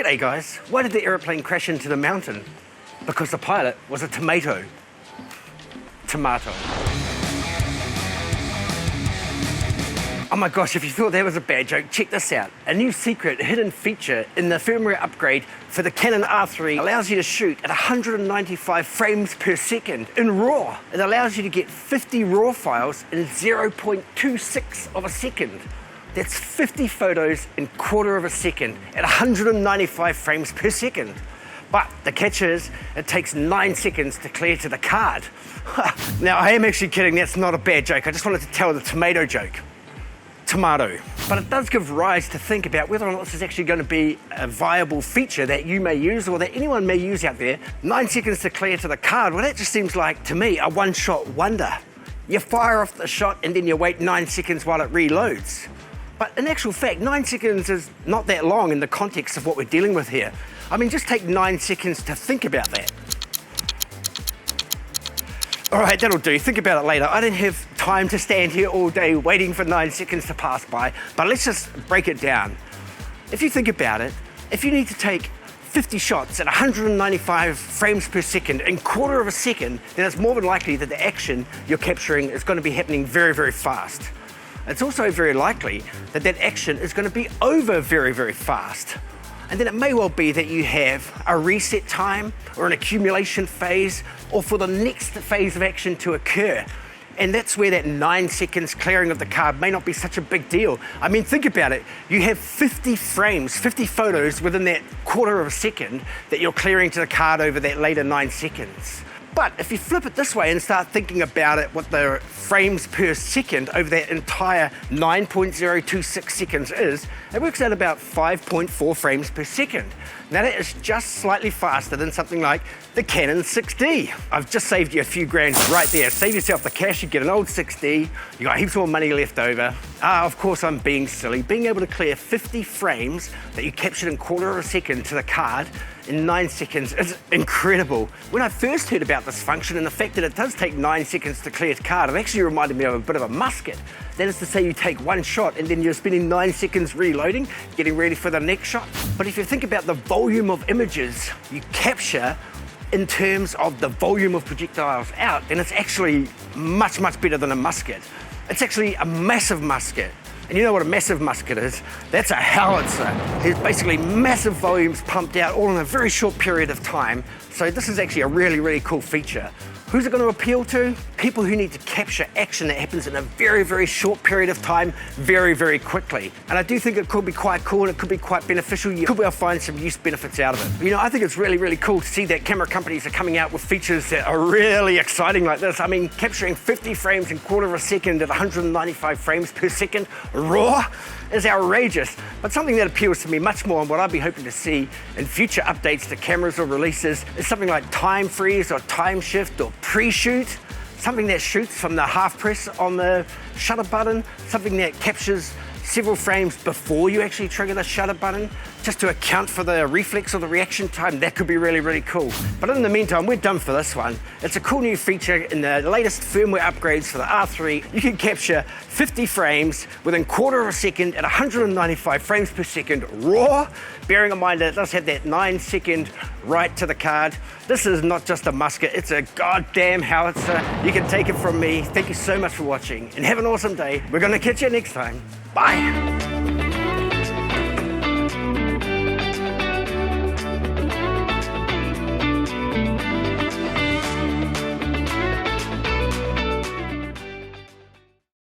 G'day guys, why did the aeroplane crash into the mountain? Because the pilot was a tomato. Tomato. Oh my gosh, if you thought that was a bad joke, check this out. A new secret hidden feature in the firmware upgrade for the Canon R3 allows you to shoot at 195 frames per second in RAW. It allows you to get 50 RAW files in 0.26 of a second. That's 50 photos in quarter of a second at 195 frames per second. But the catch is, it takes 9 seconds to clear to the card. Now, I am actually kidding, that's not a bad joke. I just wanted to tell the tomato joke. Tomato. But it does give rise to think about whether or not this is actually going to be a viable feature that you may use or that anyone may use out there. 9 seconds to clear to the card, well, that just seems like, to me, a one-shot wonder. You fire off the shot and then you wait 9 seconds while it reloads. But in actual fact, 9 seconds is not that long in the context of what we're dealing with here. I mean, just take 9 seconds to think about that. All right, that'll do. Think about it later. I don't have time to stand here all day waiting for 9 seconds to pass by, but let's just break it down. If you think about it, if you need to take 50 shots at 195 frames per second in quarter of a second, then it's more than likely that the action you're capturing is going to be happening very, very fast. It's also very likely that that action is going to be over very, very fast. And then it may well be that you have a reset time or an accumulation phase or for the next phase of action to occur. And that's where that 9 seconds clearing of the card may not be such a big deal. I mean, think about it. You have 50 frames, 50 photos within that quarter of a second that you're clearing to the card over that later 9 seconds. But if you flip it this way and start thinking about it, what the frames per second over that entire 9.026 seconds is, it works out about 5.4 frames per second. Now that is just slightly faster than something like the Canon 6D. I've just saved you a few grand right there. Save yourself the cash, you get an old 6D, you got heaps more money left over. Of course I'm being silly. Being able to clear 50 frames that you captured in quarter of a second to the card in 9 seconds is incredible. When I first heard about this function and the fact that it does take 9 seconds to clear the card, it actually reminded me of a bit of a musket. That is to say, you take one shot and then you're spending 9 seconds reloading, getting ready for the next shot. But if you think about the volume of images you capture in terms of the volume of projectiles out, then it's actually much, much better than a musket. It's actually a massive musket. And you know what a massive musket is? That's a howitzer. There's basically massive volumes pumped out all in a very short period of time. So this is actually a really, really cool feature. Who's it going to appeal to? People who need to capture action that happens in a very, very short period of time, very, very quickly. And I do think it could be quite cool and it could be quite beneficial. You could be able to find some use benefits out of it. You know, I think it's really, really cool to see that camera companies are coming out with features that are really exciting like this. I mean, capturing 50 frames in quarter of a second at 195 frames per second raw is outrageous. But something that appeals to me much more and what I'd be hoping to see in future updates to cameras or releases is something like time freeze or time shift or pre-shoot, something that shoots from the half press on the shutter button, something that captures several frames before you actually trigger the shutter button, just to account for the reflex or the reaction time. That could be really, really cool. But in the meantime, we're done for this one. It's a cool new feature in the latest firmware upgrades for the R3. You can capture 50 frames within quarter of a second at 195 frames per second raw, bearing in mind that it does have that 9 second right to the card. This is not just a musket, it's a goddamn howitzer. You can take it from me. Thank you so much for watching and have an awesome day. We're gonna catch you next time. Bye.